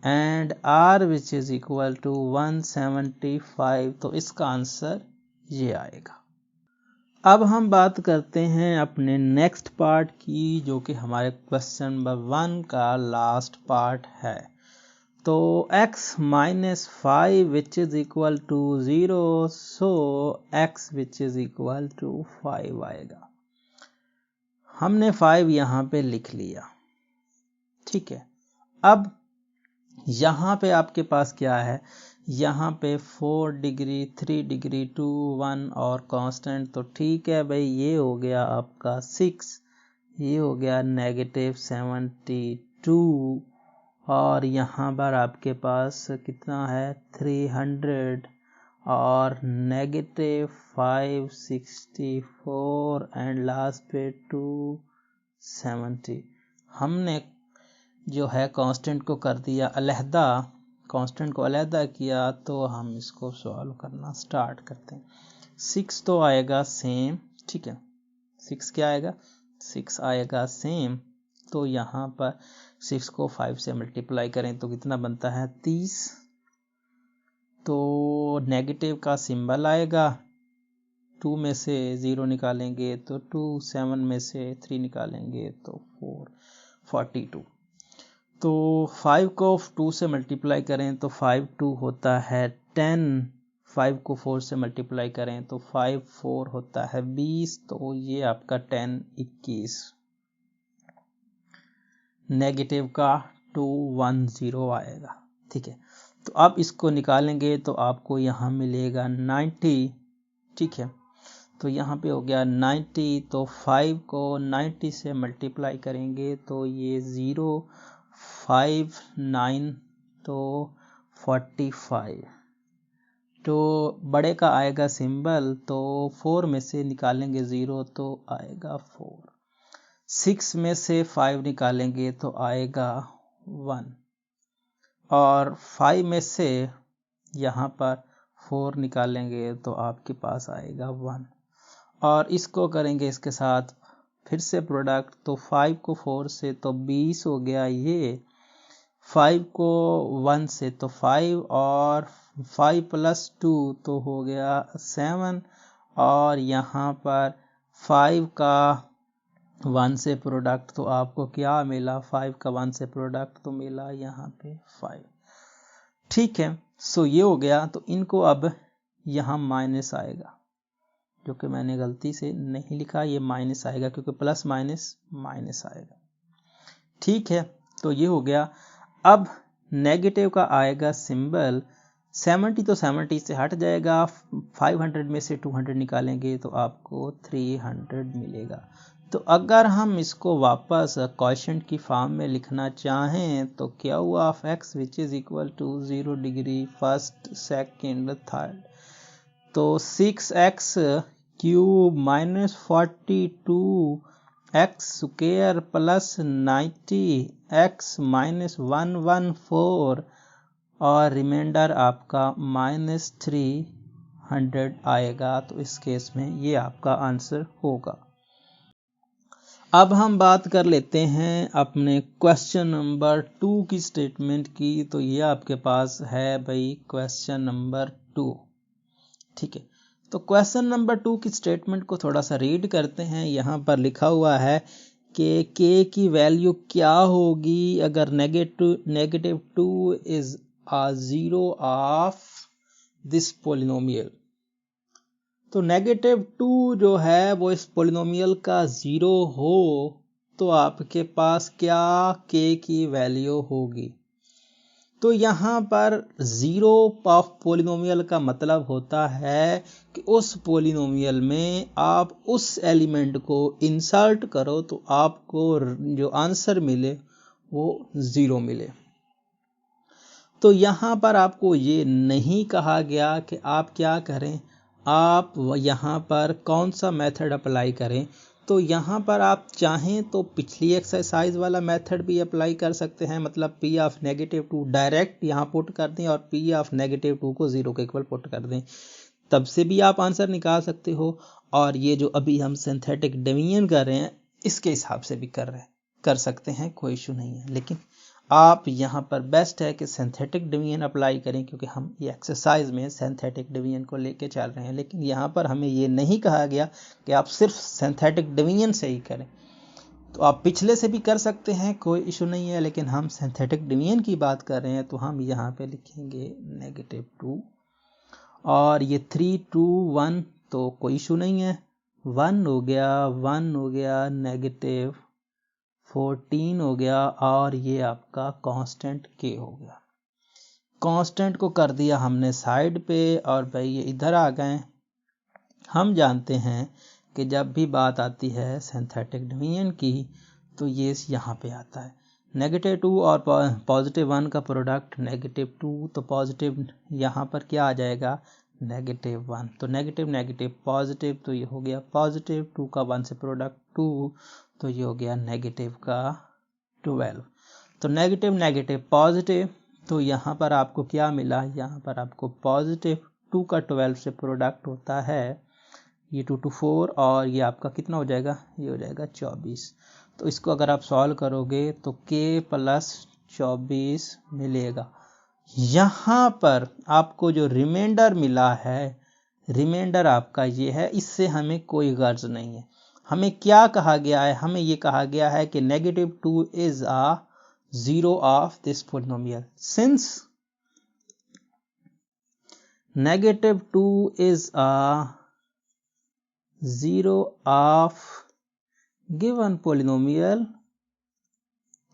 and r which is equal to 175। तो इसका आंसर ये आएगा। अब हम बात करते हैं अपने नेक्स्ट पार्ट की, जो कि हमारे क्वेश्चन नंबर 1 का लास्ट पार्ट है। तो x minus 5 which is equal to 0, so x which is equal to 5 आएगा। हमने 5 यहाँ पे लिख लिया, ठीक है। अब यहाँ पे आपके पास क्या है, यहाँ पे 4 डिग्री 3 डिग्री 2 1 और कांस्टेंट, तो ठीक है भाई। ये हो गया आपका 6, ये हो गया -72 और यहाँ पर आपके पास कितना है 300 और -564 एंड लास्ट पे 270। हमने जो है कांस्टेंट को कर दिया अलहदा, कांस्टेंट को अलहदा किया, तो हम इसको सॉल्व करना स्टार्ट करते हैं। 6 तो आएगा सेम, ठीक है। 6 क्या आएगा, 6 आएगा सेम। तो यहाँ पर 6 को 5 से मल्टीप्लाई करें तो कितना बनता है 30। तो नेगेटिव का सिंबल आएगा, 2 में से 0 निकालेंगे तो 2, 7 में से 3 निकालेंगे तो 4, 42। तो 5 को 2 से मल्टीप्लाई करें तो 5 2 होता है 10, 5 को 4 से मल्टीप्लाई करें तो 5 4 होता है 20। तो ये आपका 10 21, नेगेटिव का 210 आएगा, ठीक है। तो अब इसको निकालेंगे तो आपको यहाँ मिलेगा 90, ठीक है। तो यहाँ पे हो गया 90, तो 5 को 90 से मल्टीप्लाई करेंगे तो ये 0 5 9 तो 45। तो बड़े का आएगा सिंबल, तो 4 में से निकालेंगे 0 तो आएगा 4, 6 में से 5 निकालेंगे तो आएगा 1 और 5 में से यहाँ पर 4 निकालेंगे तो आपके पास आएगा 1 और इसको करेंगे इसके साथ फिर से प्रोडक्ट। तो 5 को 4 से तो 20 हो गया, ये 5 को 1 से तो 5 और 5 प्लस 2 तो हो गया 7 और यहाँ पर 5 का 1 से प्रोडक्ट तो आपको क्या मिला, 5 का 1 से प्रोडक्ट तो मिला यहाँ पे 5, ठीक है। सो ये हो गया। तो इनको अब यहाँ माइनस आएगा, जो कि मैंने गलती से नहीं लिखा, ये माइनस आएगा क्योंकि प्लस माइनस माइनस आएगा, ठीक है। तो ये हो गया। अब नेगेटिव का आएगा सिंबल, 70 तो 70 से हट जाएगा, 500 में से 200 निकालेंगे तो आपको 300 मिलेगा। तो अगर हम इसको वापस क्वोशिएंट की फॉर्म में लिखना चाहें तो क्या हुआ, of x which is equal to 0 degree first second third, तो 6x cube minus 42 x square plus 90 x minus 114 और रिमाइंडर आपका -300 आएगा। तो इस केस में ये आपका आंसर होगा। अब हम बात कर लेते हैं अपने क्वेश्चन नंबर 2 की स्टेटमेंट की। तो ये आपके पास है भाई क्वेश्चन नंबर 2, ठीक है। तो क्वेश्चन नंबर 2 की स्टेटमेंट को थोड़ा सा रीड करते हैं। यहाँ पर लिखा हुआ है कि k की वैल्यू क्या होगी अगर negative 2 is a zero of this polynomial. तो नेगेटिव 2 जो है वो इस पोलिनोमियल का जीरो हो तो आपके पास क्या k की वैल्यू होगी। तो यहाँ पर जीरो ऑफ पोलिनोमियल का मतलब होता है कि उस पोलिनोमियल में आप उस एलिमेंट को इंसर्ट करो तो आपको जो आंसर मिले वो जीरो मिले। तो यहाँ पर आपको ये नहीं कहा गया कि आप क्या करें, आप यहाँ पर कौन सा मेथड अप्लाई करें। तो यहाँ पर आप चाहें तो पिछली एक्सरसाइज वाला मेथड भी अप्लाई कर सकते हैं, मतलब p ऑफ -2 डायरेक्ट यहाँ पुट कर दें और p ऑफ -2 को 0 के इक्वल पुट कर दें, तब से भी आप आंसर निकाल सकते हो। और ये जो अभी हम सिंथेटिक डिवीजन कर रहे हैं इसके हिसाब से भी कर सकते हैं, कोई इशू नहीं है। लेकिन आप यहाँ पर बेस्ट है कि सिंथेटिक डिवीजन अप्लाई करें, क्योंकि हम ये एक्सरसाइज में सिंथेटिक डिवीजन को लेके चल रहे हैं। लेकिन यहाँ पर हमें ये नहीं कहा गया कि आप सिर्फ सिंथेटिक डिवीजन से ही करें, तो आप पिछले से भी कर सकते हैं, कोई इशू नहीं है। लेकिन हम सिंथेटिक डिवीजन की बात कर रहे हैं तो हम यहाँ पे लिखेंगे -2 और ये 3 2 1, तो कोई इशू नहीं है। 1 हो गया, 1 हो गया, -14 हो गया और ये आपका कांस्टेंट k हो गया। कांस्टेंट को कर दिया हमने साइड पे और भाई ये इधर आ गए। हम जानते हैं कि जब भी बात आती है सिंथेटिक डिवीजन की तो ये यहाँ पे आता है। -2 और +1 का प्रोडक्ट -2, तो पॉजिटिव यहाँ पर क्या आ जाएगा, -1। तो नेगेटिव नेगेटिव पॉजिटिव, तो ये हो गया पॉजिटिव। 2 का 1 से प्रोडक्ट 2, तो ये हो गया नेगेटिव का 12। तो नेगेटिव नेगेटिव पॉजिटिव, तो यहाँ पर आपको क्या मिला, यहाँ पर आपको पॉजिटिव। 2 का 12 से प्रोडक्ट होता है ये 2 to 4 और ये आपका कितना हो जाएगा, ये हो जाएगा 24। तो इसको अगर आप सॉल्व करोगे तो k + 24 मिलेगा। यहाँ पर आपको जो रिमाइंडर मिला है, रिमाइंडर आपका ये है, इससे हमें कोई गर्ज नहीं है। हमें क्या कहा गया है, हमें ये कहा गया है कि -2 is a 0 of this polynomial. Since -2 is a 0 of given polynomial,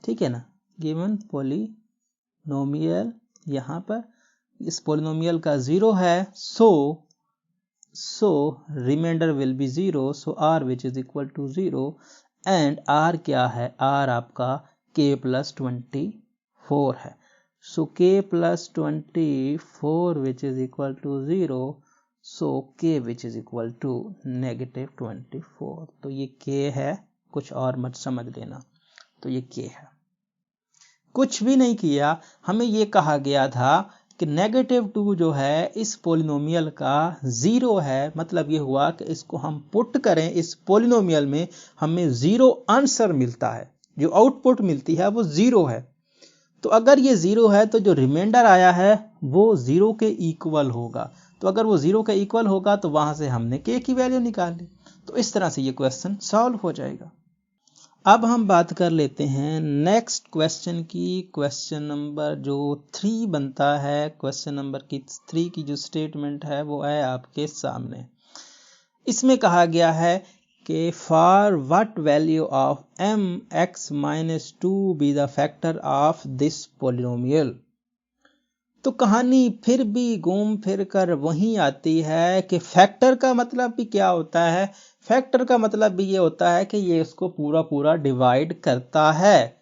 ठीक है ना, गिवन पॉलिनोमियल यहाँ पर इस पॉलिनोमियल का 0 है, so remainder will be 0, so r which is equal to 0 and r क्या है, r आपका k + 24 है। so k + 24 which is equal to 0, so k which is equal to -24। तो ये k है, कुछ और मत समझ लेना, तो ये k है। कुछ भी नहीं किया, हमें ये कहा गया था कि -2 जो है इस पॉलिनोमियल का 0 है, मतलब ये हुआ कि इसको हम पुट करें इस पॉलिनोमियल में, हमें 0 आंसर मिलता है, जो आउटपुट मिलती है वो 0 है। तो अगर ये 0 है तो जो रिमाइंडर आया है वो 0 के इक्वल होगा। तो अगर वो 0 के इक्वल होगा तो वहां से हमने k की वैल्यू निकाल ली। तो इस तरह से ये क्वेश्चन सॉल्व हो जाएगा। अब हम बात कर लेते हैं नेक्स्ट क्वेश्चन की। क्वेश्चन नंबर जो 3 बनता है, क्वेश्चन नंबर की 3 की जो स्टेटमेंट है वो है आपके सामने। इसमें कहा गया है कि for what value of m(x-2) be the factor of this polynomial. तो कहानी फिर भी घूम फिर कर वहीं आती है कि फैक्टर का मतलब भी क्या होता है। फैक्टर का मतलब भी ये होता है कि ये इसको पूरा पूरा डिवाइड करता है,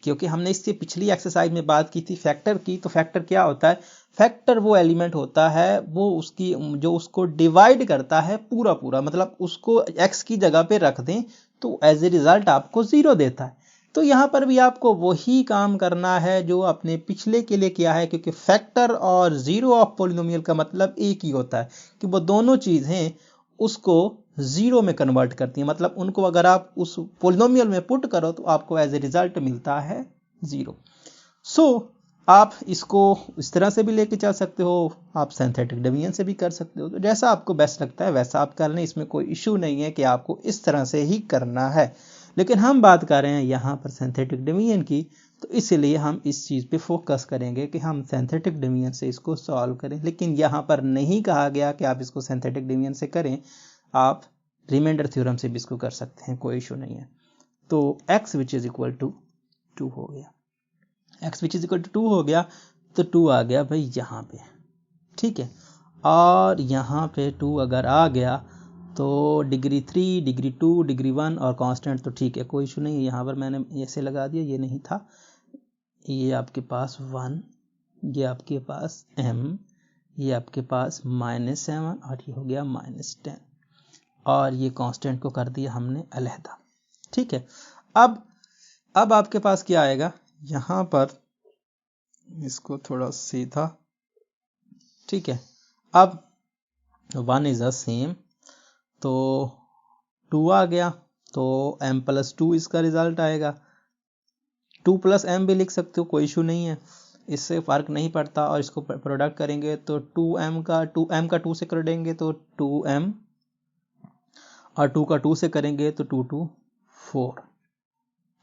क्योंकि हमने इससे पिछली एक्सरसाइज में बात की थी फैक्टर की। तो फैक्टर क्या होता है, फैक्टर वो एलिमेंट होता है वो उसकी जो उसको डिवाइड करता है पूरा पूरा, मतलब उसको x की जगह पे रख दें तो एज ए रिजल्ट आपको 0 देता है। तो यहाँ पर भी आपको वही काम करना है जो आपने पिछले के लिए किया है, क्योंकि फैक्टर और 0 ऑफ पॉलिनोमियल का मतलब एक ही होता है कि वो दोनों चीजें उसको 0 में कन्वर्ट करती हैं, मतलब उनको अगर आप उस पॉलिनोमियल में पुट करो तो आपको एज ए रिजल्ट मिलता है 0। सो आप इसको इस तरह से भी लेके चल सकते हो, आप सिंथेटिक डिवीजन से भी कर सकते हो, तो जैसा आपको बेस्ट लगता है वैसा आप कर लें। इसमें कोई इशू नहीं है कि आपको इस तरह से ही करना है, लेकिन हम बात कर रहे हैं यहाँ पर सिंथेटिक डिवीजन की, तो इसलिए हम इस चीज़ पे फोकस करेंगे कि हम सिंथेटिक डिवीजन से इसको सॉल्व करें। लेकिन यहाँ पर नहीं कहा गया कि आप इसको सिंथेटिक डिवीजन से करें, आप रिमाइंडर थ्योरम से भी इसको कर सकते हैं, कोई इशू नहीं है। तो x which is equal to 2 हो गया, x which is equal to 2 हो गया, तो 2 आ गया भाई यहाँ पे, ठीक है। और यहाँ पे 2 अगर आ गया तो डिग्री 3, डिग्री 2, डिग्री 1 और कांस्टेंट तो ठीक है, कोई इशू नहीं है। यहाँ पर मैंने ऐसे लगा दिया, ये नहीं था, ये आपके पास 1, ये आपके पास m, ये आपके पास -7 और ये हो गया -10। और ये कांस्टेंट को कर दिया हमने अलहदा। ठीक है, अब आपके पास क्या आएगा, यहाँ पर इसको थोड़ा सीधा, ठीक है, अब 1 इज द सेम, तो 2 आ गया, तो m+2 इसका रिजल्ट आएगा। 2 + m भी लिख सकते हो, कोई इशू नहीं है, इससे फ़र्क नहीं पड़ता। और इसको प्रोडक्ट करेंगे तो 2m का 2 से कर देंगे तो 2m, और 2 का 2 से करेंगे तो 2 2 4।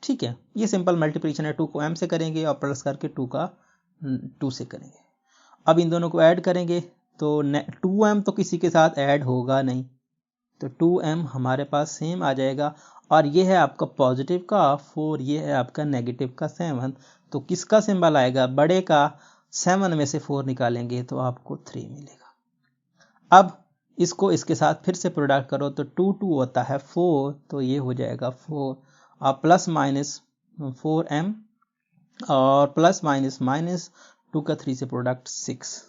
ठीक है, ये सिंपल मल्टीप्लिकेशन है। 2 को m से करेंगे और प्लस करके 2 का 2 से करेंगे। अब इन दोनों को ऐड करेंगे तो 2m तो किसी के साथ ऐड होगा नहीं, तो 2m हमारे पास सेम आ जाएगा। और ये है आपका पॉजिटिव का 4, ये है आपका नेगेटिव का 7। तो किसका सिंबल आएगा, बड़े का। 7 में से 4 निकालेंगे तो आपको 3 मिलेगा। अब इसको इसके साथ फिर से प्रोडक्ट करो तो 2 2 होता है 4, तो ये हो जाएगा 4, और प्लस माइनस 4m, और प्लस माइनस माइनस 2 का 3 से प्रोडक्ट 6,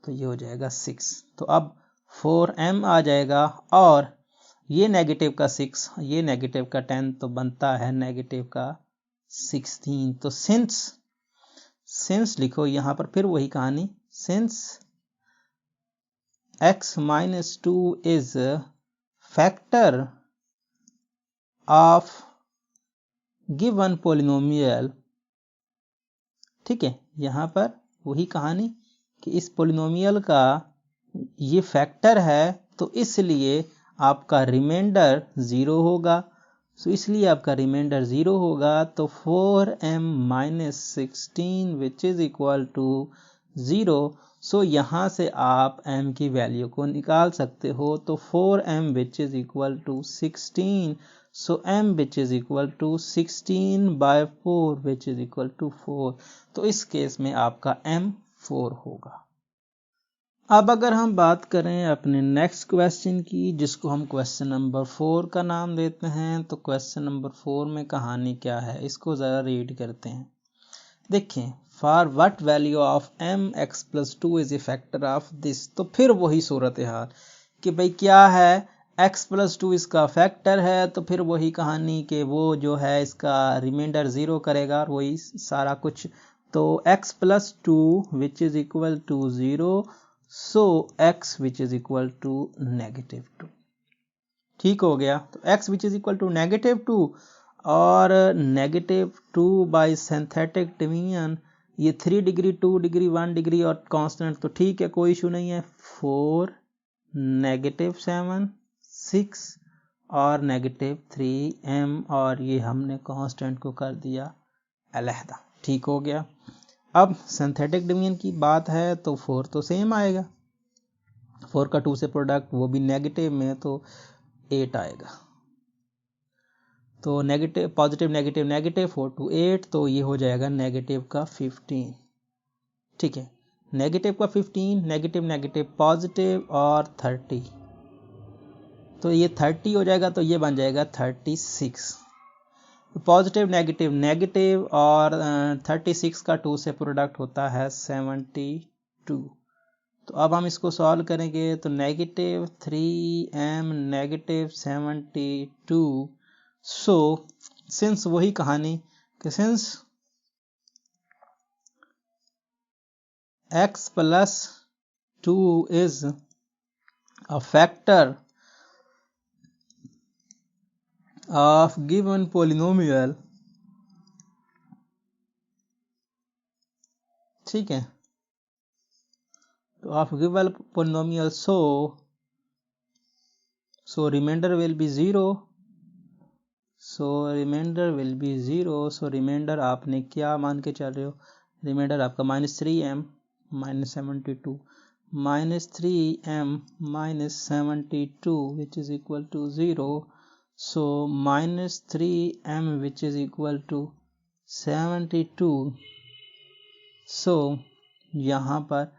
तो ये हो जाएगा 6। तो अब 4m आ जाएगा, और ये नेगेटिव का 6, ये नेगेटिव का 10, तो बनता है नेगेटिव का 16। तो सिंस लिखो यहाँ पर, फिर वही कहानी, since x-2 is factor of given polynomial. ठीक है, यहाँ पर वही कहानी कि इस पोलिनोमियल का ये फैक्टर है, तो इसलिए आपका रिमाइंडर 0 होगा। सो इसलिए आपका रिमाइंडर 0 होगा। तो 4m-16 which is equal to 0। So यहाँ से आप m की वैल्यू को निकाल सकते हो। तो 4m which is equal to 16। So m which is equal to 16/4 which is equal to 4। तो इस केस में आपका m 4 होगा। अब अगर हम बात करें अपने नेक्स्ट क्वेश्चन की, जिसको हम क्वेश्चन नंबर 4 का नाम देते हैं, तो क्वेश्चन नंबर 4 में कहानी क्या है, इसको ज़रा रीड करते हैं। देखें, for what value of m(x+2) is a factor of this. तो फिर वही सूरत हाल कि भाई क्या है, x+2 इसका फैक्टर है, तो फिर वही कहानी कि वो जो है इसका रिमाइंडर 0 करेगा, और वही सारा कुछ। तो x+2 which is equal to 0, so x which is equal to -2। ठीक हो गया। तो x which is equal to -2 और -2 बाय सिंथेटिक डिवीजन, ये 3 डिग्री 2 डिग्री 1 डिग्री और कांस्टेंट, तो ठीक है, कोई इशू नहीं है। 4 -7 6 और -3m, और ये हमने कांस्टेंट को कर दिया अलहदा। ठीक हो गया। अब सिंथेटिक डिवीजन की बात है तो 4 तो सेम आएगा, 4 का 2 से प्रोडक्ट, वो भी नेगेटिव में, तो 8 आएगा। तो negative positive negative negative 4 to 8, तो ये हो जाएगा नेगेटिव का 15। ठीक है, नेगेटिव का 15, नेगेटिव नेगेटिव पॉजिटिव और 30, तो ये 30 हो जाएगा, तो ये बन जाएगा 36। पॉजिटिव नेगेटिव नेगेटिव और 36 का 2 से प्रोडक्ट होता है 72। तो अब हम इसको सॉल्व करेंगे तो -3m -72। सो सिंस वही कहानी कि since x+2 is a factor of given polynomial, ठीक है, तो of given polynomial, so remainder will be 0, so remainder will be 0, so remainder आपने क्या मान के चल रहे हो, remainder आपका -3m -72 -3m -72 which is equal to 0. So -3m which is equal to 72. So यहाँ पर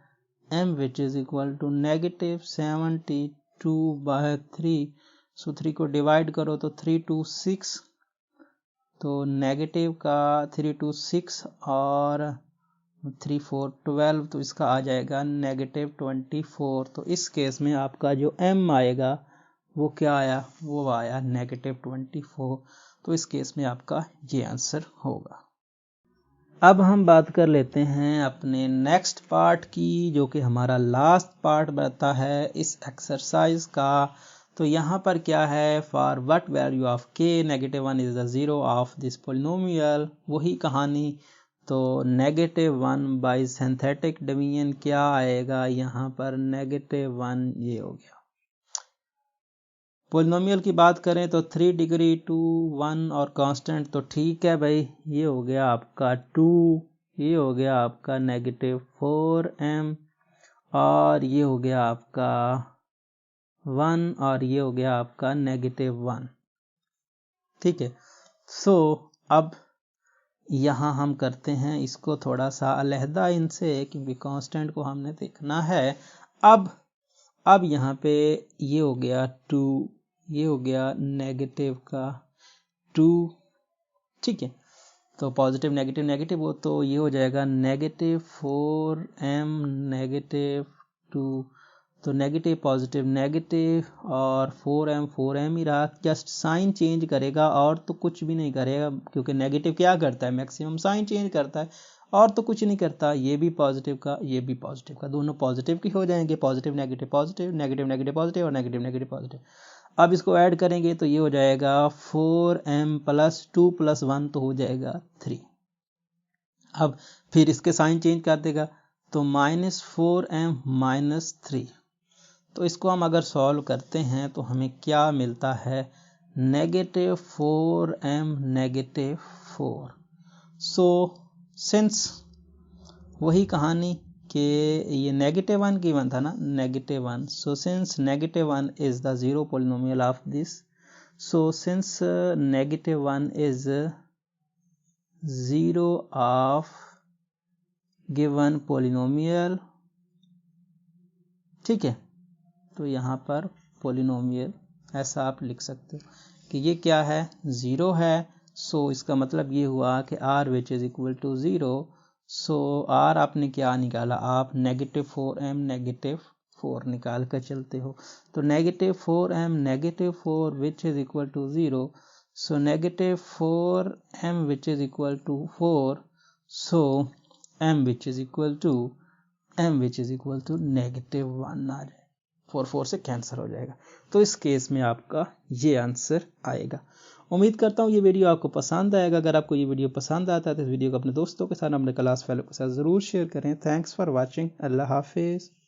m which is equal to -72/3. So 3 को डिवाइड करो तो 3 to 6, तो नेगेटिव का 3 to 6 और 3 4 12, तो इसका आ जाएगा -24। तो इस केस में आपका जो m आएगा वो क्या आया, वो आया -24। तो इस केस में आपका ये आंसर होगा। अब हम बात कर लेते हैं अपने नेक्स्ट पार्ट की, जो कि हमारा लास्ट पार्ट बनता है इस एक्सरसाइज का। तो यहाँ पर क्या है, for what value of k -1 is the zero of this polynomial, वही कहानी। तो -1 बाई सिंथेटिक डिवीजन क्या आएगा यहाँ पर, -1 ये हो गया। पोलिनोमियल की बात करें तो 3 डिग्री 2 1 और कांस्टेंट, तो ठीक है भाई, ये हो गया आपका 2, ये हो गया आपका -4m, और ये हो गया आपका 1, और ये हो गया आपका -1। ठीक है, सो अब यहाँ हम करते हैं इसको थोड़ा सा अलहदा इनसे, क्योंकि कांस्टेंट को हमने देखना है। अब यहाँ पे ये हो गया 2, ये हो गया नेगेटिव का 2। ठीक है, तो पॉजिटिव नेगेटिव नेगेटिव हो, तो ये हो जाएगा -4m -2, तो नेगेटिव पॉजिटिव नेगेटिव, और 4m ही रहा। जस्ट साइन चेंज करेगा और तो कुछ भी नहीं करेगा, क्योंकि नेगेटिव क्या करता है, मैक्सिमम साइन चेंज करता है, और तो कुछ नहीं करता। ये भी पॉजिटिव का, ये भी पॉजिटिव का, दोनों पॉजिटिव की हो जाएंगे। Positive negative positive, negative negative positive, और नेगेटिव नेगेटिव पॉजिटिव। अब इसको ऐड करेंगे तो ये हो जाएगा 4m + 2 + 1, तो हो जाएगा 3। अब फिर इसके साइन चेंज कर देगा, तो -4m - 3। तो इसको हम अगर सॉल्व करते हैं तो हमें क्या मिलता है, -4m -4। सो सिंस वही कहानी कि ये -1 गिवन था ना, -1, so since -1 is the zero polynomial of this, so since -1 is zero of given polynomial, ठीक है, तो यहाँ पर पोलिनोमियल ऐसा आप लिख सकते हो कि ये क्या है, 0 है। सो इसका मतलब ये हुआ कि r which is equal to 0। So r आपने क्या निकाला, आप -4m -4 निकाल कर चलते हो, तो -4m -4 which is equal to 0। So -4m which is equal to 4, so m which is equal to -1 आ जाए, 4 से कैंसिल हो जाएगा। तो इस केस में आपका ये आंसर आएगा। उम्मीद करता हूँ ये वीडियो आपको पसंद आएगा। अगर आपको ये वीडियो पसंद आता है तो इस वीडियो को अपने दोस्तों के साथ, अपने क्लास फेलो के साथ ज़रूर शेयर करें। Thanks for watching. अल्लाह हाफिज़।